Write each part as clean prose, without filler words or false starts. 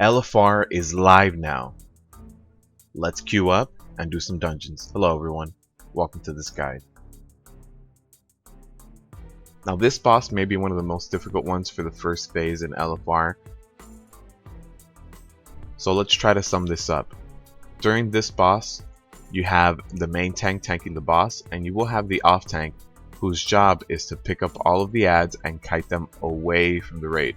LFR is live now. Let's queue up and do some dungeons. Hello everyone, welcome to this guide. Now this boss may be one of the most difficult ones for the first phase in LFR. So let's try to sum this up. During this boss, you have the main tank tanking the boss, and you will have the off tank whose job is to pick up all of the adds and kite them away from the raid.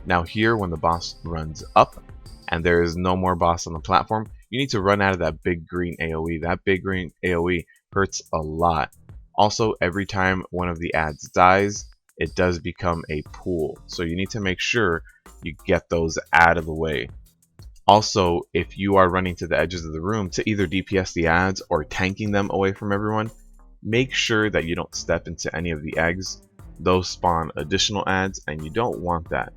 Now here, when the boss runs up and there is no more boss on the platform, you need to run out of that big green AoE. That big green AoE hurts a lot. Also, every time one of the adds dies, it does become a pool. So you need to make sure you get those out of the way. Also, if you are running to the edges of the room to either DPS the adds or tanking them away from everyone, make sure that you don't step into any of the eggs. Those spawn additional adds and you don't want that.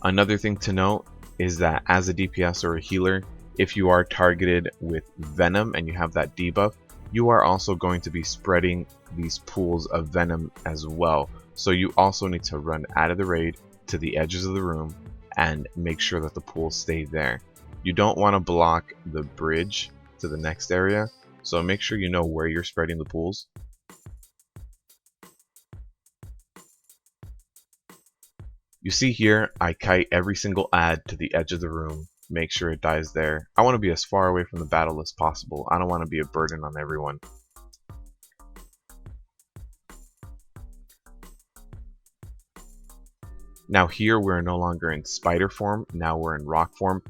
Another thing to note is that as a DPS or a healer, if you are targeted with venom and you have that debuff, you are also going to be spreading these pools of venom as well. So you also need to run out of the raid to the edges of the room and make sure that the pools stay there. You don't want to block the bridge to the next area, so make sure you know where you're spreading the pools. You see here, I kite every single add to the edge of the room, make sure it dies there. I want to be as far away from the battle as possible. I don't want to be a burden on everyone. Now here we're no longer in spider form, now we're in rock form.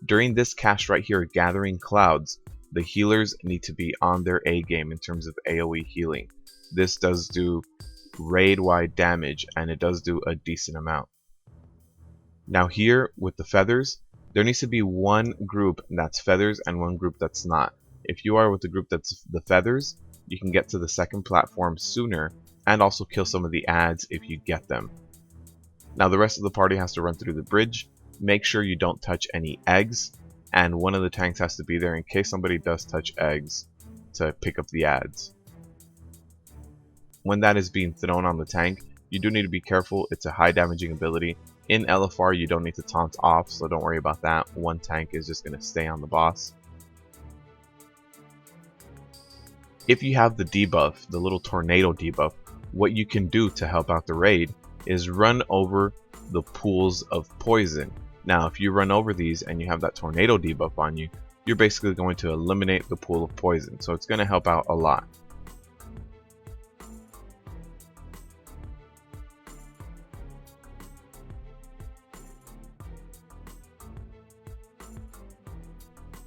During this cast right here, Gathering Clouds, the healers need to be on their A game in terms of AoE healing. This does do raid-wide damage and it does do a decent amount. Now here with the feathers, there needs to be one group that's feathers and one group that's not. If you are with the group that's the feathers, you can get to the second platform sooner and also kill some of the adds if you get them. Now the rest of the party has to run through the bridge. Make sure you don't touch any eggs, and one of the tanks has to be there in case somebody does touch eggs to pick up the adds. When that is being thrown on the tank, you do need to be careful. It's a high damaging ability. In LFR you don't need to taunt off, so don't worry about that. One tank is just going to stay on the boss. If you have the debuff, the little tornado debuff, what you can do to help out the raid is run over the pools of poison. Now if you run over these and you have that tornado debuff on you, you're basically going to eliminate the pool of poison, so it's going to help out a lot.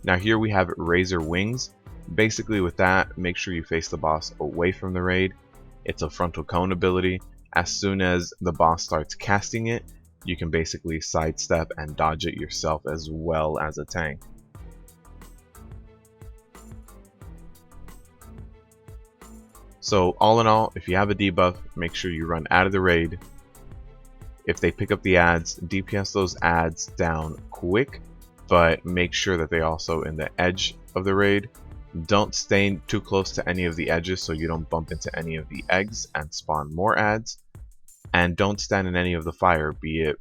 Now here we have Razor Wings. Basically with that, make sure you face the boss away from the raid. It's a frontal cone ability. As soon as the boss starts casting it, you can basically sidestep and dodge it yourself as well as a tank. So all in all, if you have a debuff, make sure you run out of the raid. If they pick up the adds, DPS those adds down quick, but make sure that they also in the edge of the raid. Don't stay too close to any of the edges so you don't bump into any of the eggs and spawn more adds. And don't stand in any of the fire, be it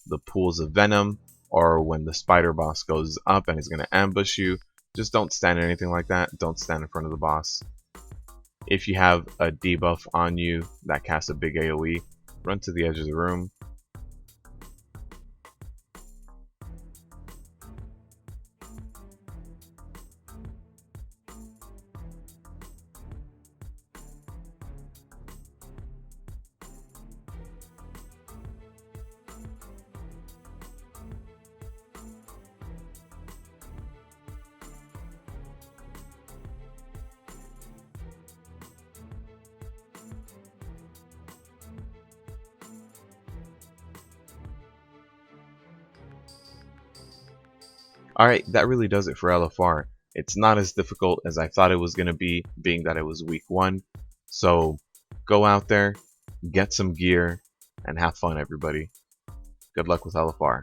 the pools of venom or when the spider boss goes up and is going to ambush you. Just don't stand in anything like that. Don't stand in front of the boss. If you have a debuff on you that casts a big AoE, run to the edge of the room. Alright, that really does it for LFR. It's not as difficult as I thought it was going to be, being that it was week 1. So go out there, get some gear, and have fun everybody. Good luck with LFR.